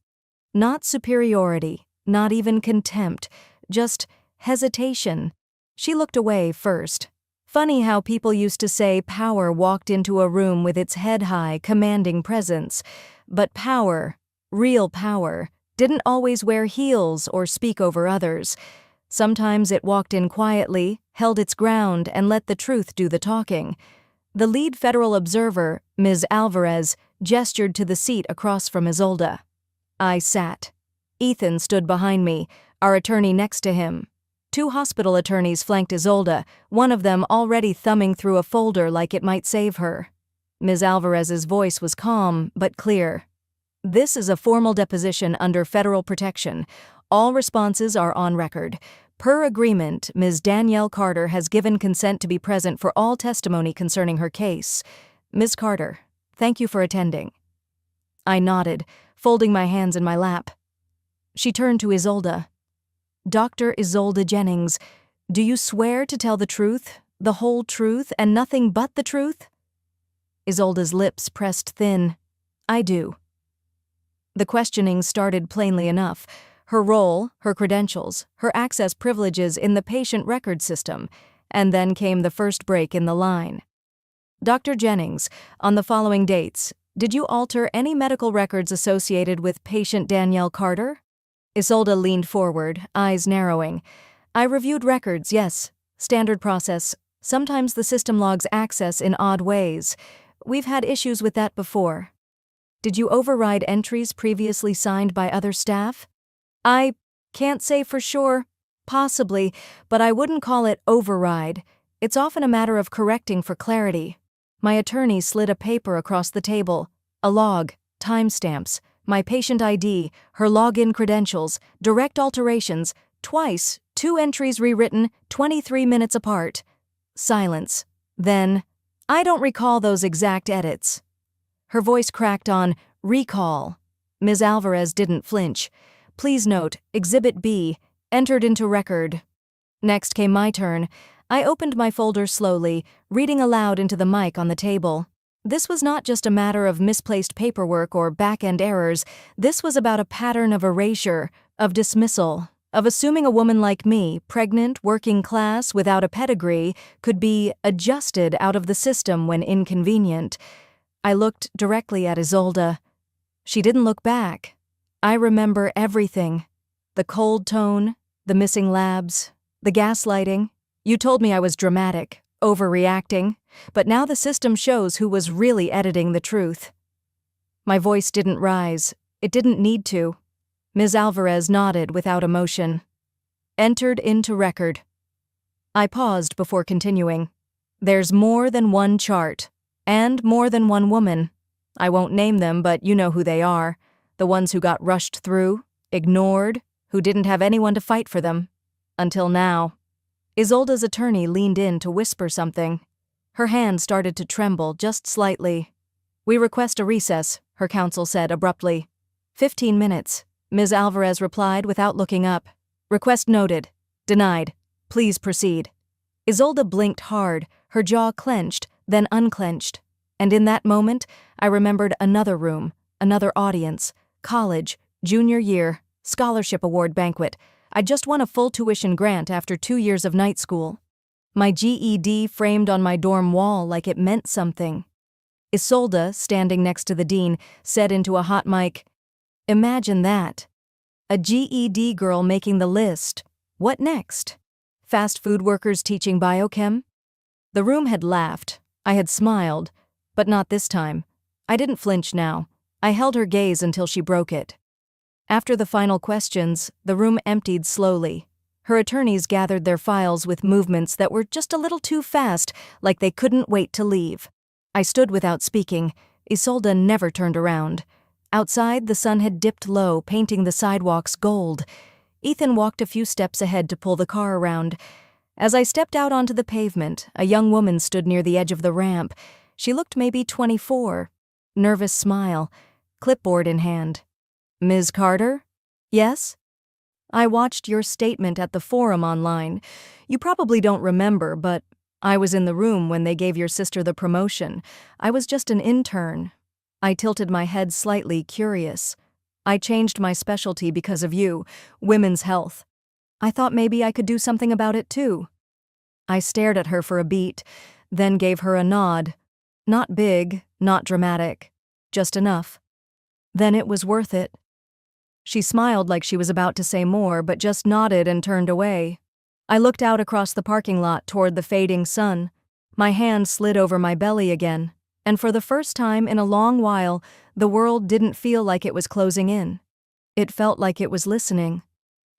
Not superiority, not even contempt, just hesitation. She looked away first. Funny how people used to say power walked into a room with its head high, commanding presence. But power, real power, didn't always wear heels or speak over others. Sometimes it walked in quietly, held its ground, and let the truth do the talking. The lead federal observer, Ms. Alvarez, gestured to the seat across from Isolde. I sat. Ethan stood behind me, our attorney next to him. 2 hospital attorneys flanked Isolde, one of them already thumbing through a folder like it might save her. Ms. Alvarez's voice was calm, but clear. "This is a formal deposition under federal protection. All responses are on record. Per agreement, Ms. Danielle Carter has given consent to be present for all testimony concerning her case. Ms. Carter, thank you for attending." I nodded, folding my hands in my lap. She turned to Isolde. "Dr. Isolde Jennings, do you swear to tell the truth, the whole truth, and nothing but the truth?" Isolde's lips pressed thin. "I do." The questioning started plainly enough. Her role, her credentials, her access privileges in the patient record system, and then came the first break in the line. "Dr. Jennings, on the following dates, did you alter any medical records associated with patient Danielle Carter?" Isolde leaned forward, eyes narrowing. "I reviewed records, yes. Standard process. Sometimes the system logs access in odd ways. We've had issues with that before." "Did you override entries previously signed by other staff?" "I can't say for sure. Possibly, but I wouldn't call it override. It's often a matter of correcting for clarity." My attorney slid a paper across the table. A log, timestamps, my patient ID, her login credentials, direct alterations, twice, 2 entries rewritten, 23 minutes apart. Silence. Then, "I don't recall those exact edits." Her voice cracked on recall. Ms. Alvarez didn't flinch. "Please note, Exhibit B, entered into record." Next came my turn. I opened my folder slowly, reading aloud into the mic on the table. This was not just a matter of misplaced paperwork or back-end errors. This was about a pattern of erasure, of dismissal, of assuming a woman like me, pregnant, working class, without a pedigree, could be adjusted out of the system when inconvenient. I looked directly at Isolde. She didn't look back. I remember everything. The cold tone, the missing labs, the gaslighting. You told me I was dramatic, overreacting, but now the system shows who was really editing the truth. My voice didn't rise. It didn't need to. Ms. Alvarez nodded without emotion. "Entered into record." I paused before continuing. "There's more than one chart, and more than one woman. I won't name them, but you know who they are. The ones who got rushed through, ignored, who didn't have anyone to fight for them. Until now." Isolde's attorney leaned in to whisper something. Her hand started to tremble just slightly. "We request a recess," her counsel said abruptly. 15 minutes, Ms. Alvarez replied without looking up. "Request noted. Denied. Please proceed." Isolde blinked hard, her jaw clenched, then unclenched. And in that moment, I remembered another room, another audience, college, junior year, scholarship award banquet. I'd just won a full tuition grant after 2 years of night school. My GED framed on my dorm wall like it meant something. Isolde, standing next to the dean, said into a hot mic, "Imagine that. A GED girl making the list. What next? Fast food workers teaching biochem?" The room had laughed. I had smiled. But not this time. I didn't flinch now. I held her gaze until she broke it. After the final questions, the room emptied slowly. Her attorneys gathered their files with movements that were just a little too fast, like they couldn't wait to leave. I stood without speaking. Isolde never turned around. Outside, the sun had dipped low, painting the sidewalks gold. Ethan walked a few steps ahead to pull the car around. As I stepped out onto the pavement, a young woman stood near the edge of the ramp. She looked maybe 24. Nervous smile, clipboard in hand. "Ms. Carter?" "Yes?" "I watched your statement at the forum online. You probably don't remember, but I was in the room when they gave your sister the promotion. I was just an intern." I tilted my head slightly, curious. "I changed my specialty because of you, women's health. I thought maybe I could do something about it too." I stared at her for a beat, then gave her a nod. Not big, not dramatic, just enough. "Then it was worth it." She smiled like she was about to say more, but just nodded and turned away. I looked out across the parking lot toward the fading sun. My hand slid over my belly again, and for the first time in a long while, the world didn't feel like it was closing in. It felt like it was listening.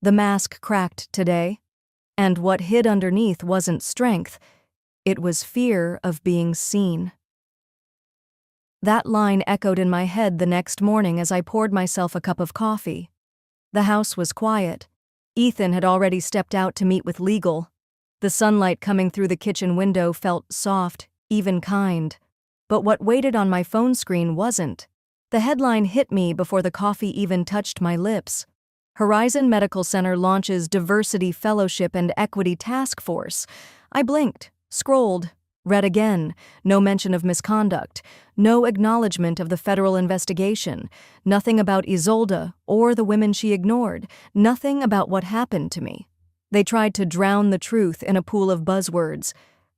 The mask cracked today, and what hid underneath wasn't strength. It was fear of being seen. That line echoed in my head the next morning as I poured myself a cup of coffee. The house was quiet. Ethan had already stepped out to meet with legal. The sunlight coming through the kitchen window felt soft, even kind. But what waited on my phone screen wasn't. The headline hit me before the coffee even touched my lips. Horizon Medical Center launches Diversity Fellowship and Equity Task Force. I blinked, scrolled, read again. No mention of misconduct. No acknowledgement of the federal investigation. Nothing about Isolde or the women she ignored. Nothing about what happened to me. They tried to drown the truth in a pool of buzzwords.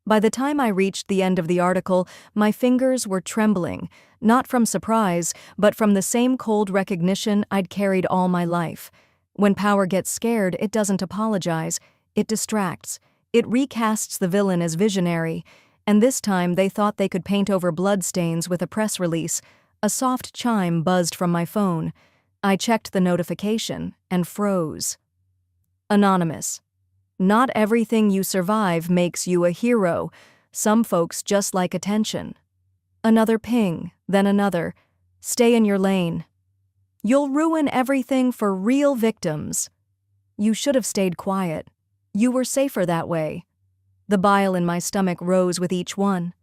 By the time I reached the end of the article, my fingers were trembling, not from surprise, but from the same cold recognition I'd carried all my life. When power gets scared, it doesn't apologize. It distracts. It recasts the villain as visionary. And this time they thought they could paint over bloodstains with a press release. A soft chime buzzed from my phone. I checked the notification and froze. Anonymous. Not everything you survive makes you a hero. Some folks just like attention. Another ping, then another. Stay in your lane. You'll ruin everything for real victims. You should have stayed quiet. You were safer that way. The bile in my stomach rose with each one.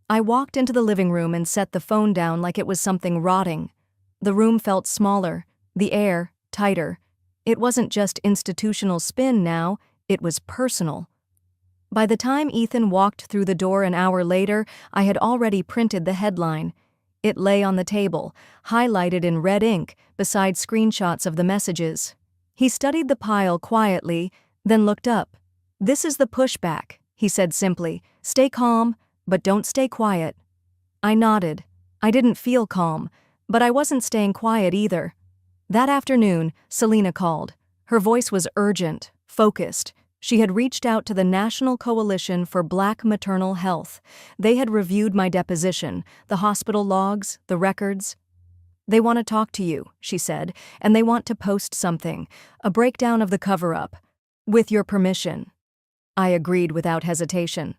I walked into the living room and set the phone down like it was something rotting. The room felt smaller, the air tighter. It wasn't just institutional spin now, it was personal. By the time Ethan walked through the door an hour later, I had already printed the headline. It lay on the table, highlighted in red ink, beside screenshots of the messages. He studied the pile quietly, then looked up. "This is the pushback," he said simply. "Stay calm, but don't stay quiet." I nodded. I didn't feel calm, but I wasn't staying quiet either. That afternoon, Selena called. Her voice was urgent, focused. She had reached out to the National Coalition for Black Maternal Health. They had reviewed my deposition, the hospital logs, the records. "They want to talk to you," she said, "and they want to post something, a breakdown of the cover-up. With your permission." I agreed without hesitation.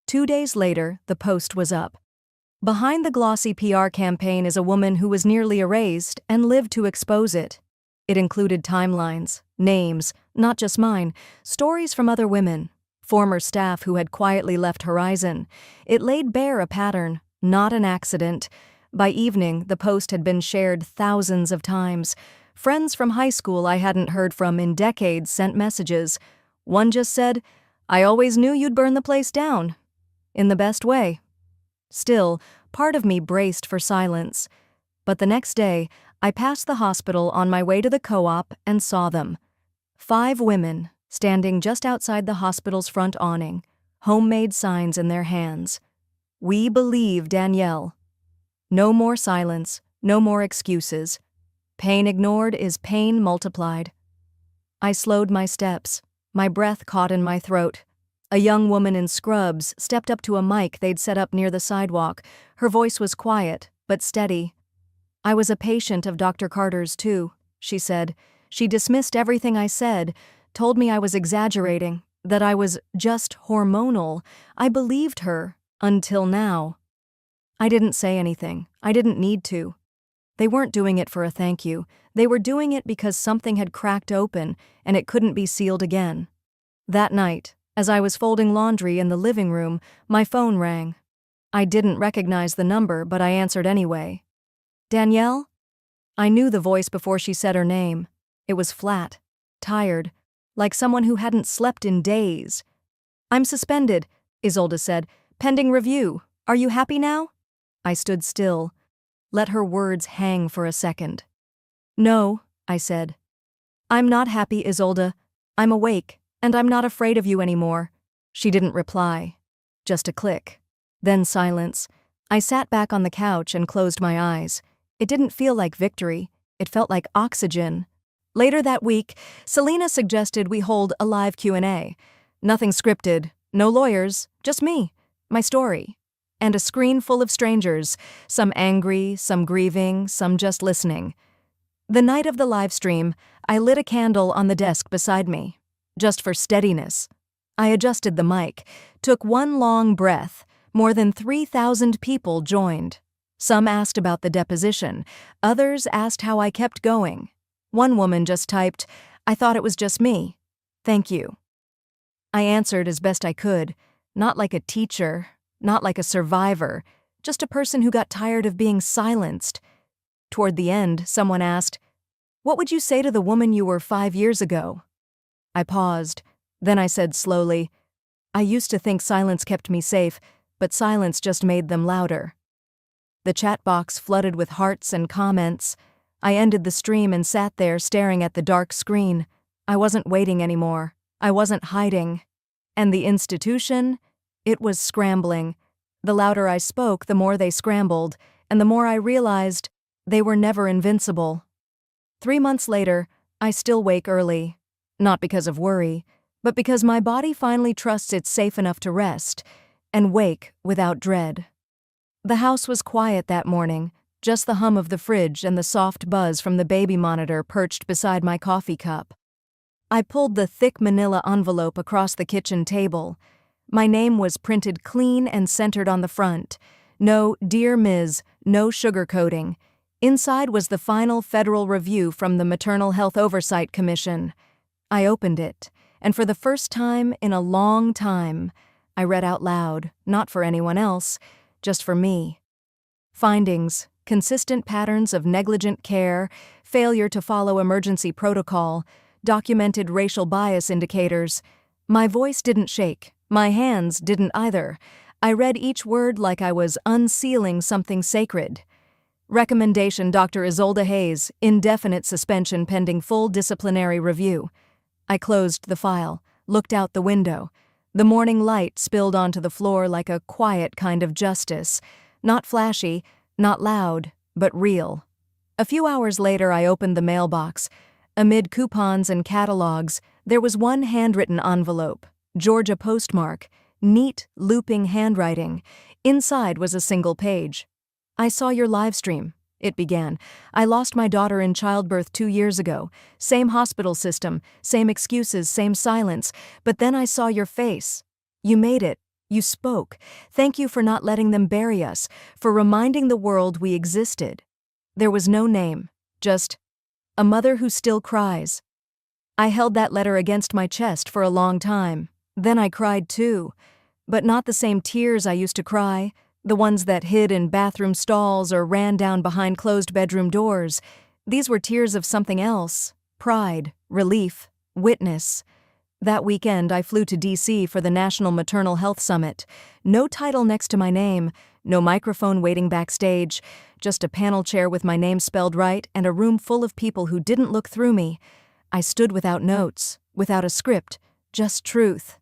2 days later, the post was up. Behind the glossy PR campaign is a woman who was nearly erased and lived to expose it. It included timelines, names, not just mine, stories from other women, former staff who had quietly left Horizon. It laid bare a pattern, not an accident. By evening, the post had been shared thousands of times. Friends from high school I hadn't heard from in decades sent messages. One just said, "I always knew you'd burn the place down." In the best way. Still, part of me braced for silence. But the next day, I passed the hospital on my way to the co-op and saw them. 5 women, standing just outside the hospital's front awning, homemade signs in their hands. "We believe Danielle." No more silence, no more excuses. Pain ignored is pain multiplied. I slowed my steps, my breath caught in my throat. A young woman in scrubs stepped up to a mic they'd set up near the sidewalk. Her voice was quiet, but steady. I was a patient of Dr. Carter's too, she said. She dismissed everything I said, told me I was exaggerating, that I was just hormonal. I believed her, until now. I didn't say anything. I didn't need to. They weren't doing it for a thank you. They were doing it because something had cracked open and it couldn't be sealed again. That night, as I was folding laundry in the living room, my phone rang. I didn't recognize the number, but I answered anyway. Danielle? I knew the voice before she said her name. It was flat, tired, like someone who hadn't slept in days. I'm suspended, Isolde said. Pending review. Are you happy now? I stood still, let her words hang for a second. No, I said. I'm not happy, Isolde. I'm awake, and I'm not afraid of you anymore. She didn't reply. Just a click. Then silence. I sat back on the couch and closed my eyes. It didn't feel like victory. It felt like oxygen. Later that week, Selena suggested we hold a live Q&A. Nothing scripted, no lawyers, just me, my story. And a screen full of strangers, some angry, some grieving, some just listening. The night of the live stream, I lit a candle on the desk beside me, just for steadiness. I adjusted the mic, took one long breath. More than 3,000 people joined. Some asked about the deposition. Others asked how I kept going. One woman just typed, "I thought it was just me. Thank you." I answered as best I could, not like a teacher, not like a survivor, just a person who got tired of being silenced. Toward the end, someone asked, "What would you say to the woman you were 5 years ago?" I paused. Then I said slowly, "I used to think silence kept me safe, but silence just made them louder." The chat box flooded with hearts and comments. I ended the stream and sat there staring at the dark screen. I wasn't waiting anymore. I wasn't hiding. And the institution? It was scrambling. The louder I spoke, the more they scrambled, and the more I realized they were never invincible. 3 months later, I still wake early. Not because of worry, but because my body finally trusts it's safe enough to rest, and wake without dread. The house was quiet that morning, just the hum of the fridge and the soft buzz from the baby monitor perched beside my coffee cup. I pulled the thick manila envelope across the kitchen table. My name was printed clean and centered on the front. No "Dear Ms.," no sugarcoating. Inside was the final federal review from the Maternal Health Oversight Commission. I opened it, and for the first time in a long time, I read out loud, not for anyone else, just for me. Findings: consistent patterns of negligent care, failure to follow emergency protocol, documented racial bias indicators. My voice didn't shake. My hands didn't either. I read each word like I was unsealing something sacred. Recommendation: Dr. Isolde Hayes, indefinite suspension pending full disciplinary review. I closed the file, looked out the window. The morning light spilled onto the floor like a quiet kind of justice. Not flashy, not loud, but real. A few hours later, I opened the mailbox. Amid coupons and catalogs, there was one handwritten envelope, Georgia postmark, neat, looping handwriting. Inside was a single page. "I saw your live stream," it began. "I lost my daughter in childbirth 2 years ago. Same hospital system, same excuses, same silence. But then I saw your face. You made it. You spoke. Thank you for not letting them bury us, for reminding the world we existed." There was no name, just a mother who still cries. I held that letter against my chest for a long time. Then I cried too. But not the same tears I used to cry, the ones that hid in bathroom stalls or ran down behind closed bedroom doors. These were tears of something else: pride, relief, witness. That weekend, I flew to D.C. for the National Maternal Health Summit. No title next to my name, no microphone waiting backstage, just a panel chair with my name spelled right and a room full of people who didn't look through me. I stood without notes, without a script, just truth.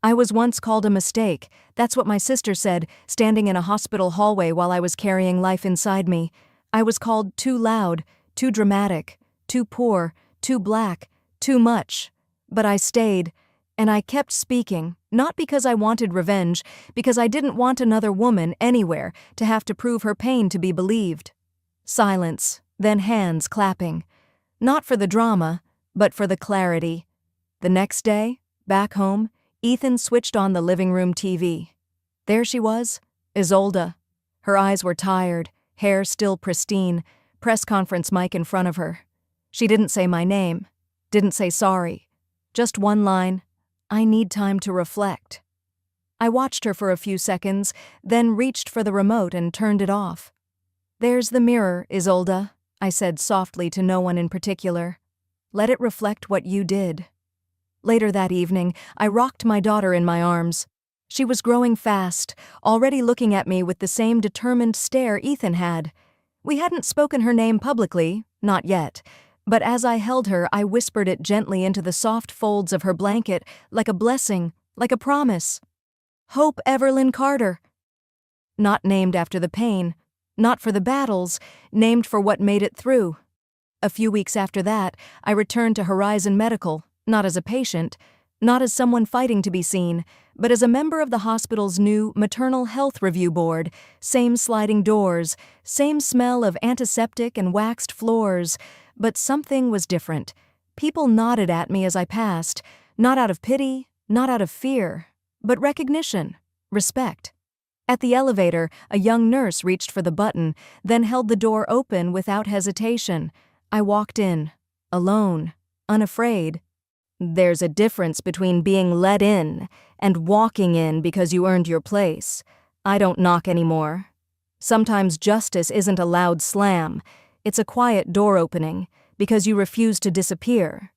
I was once called a mistake. That's what my sister said, standing in a hospital hallway while I was carrying life inside me. I was called too loud, too dramatic, too poor, too black, too much. But I stayed, and I kept speaking, not because I wanted revenge, because I didn't want another woman anywhere to have to prove her pain to be believed. Silence, then hands clapping. Not for the drama, but for the clarity. The next day, back home, Ethan switched on the living room TV. There she was, Isolde. Her eyes were tired, hair still pristine, press conference mic in front of her. She didn't say my name, didn't say sorry. Just one line, "I need time to reflect." I watched her for a few seconds, then reached for the remote and turned it off. "There's the mirror, Isolde," I said softly to no one in particular. "Let it reflect what you did." Later that evening, I rocked my daughter in my arms. She was growing fast, already looking at me with the same determined stare Ethan had. We hadn't spoken her name publicly, not yet, but as I held her, I whispered it gently into the soft folds of her blanket, like a blessing, like a promise. Hope Everlyn Carter. Not named after the pain, not for the battles, named for what made it through. A few weeks after that, I returned to Horizon Medical, not as a patient, not as someone fighting to be seen, but as a member of the hospital's new Maternal Health Review Board. Same sliding doors, same smell of antiseptic and waxed floors, but something was different. People nodded at me as I passed, not out of pity, not out of fear, but recognition, respect. At the elevator, a young nurse reached for the button, then held the door open without hesitation. I walked in, alone, unafraid. There's a difference between being let in and walking in because you earned your place. I don't knock anymore. Sometimes justice isn't a loud slam. It's a quiet door opening because you refuse to disappear.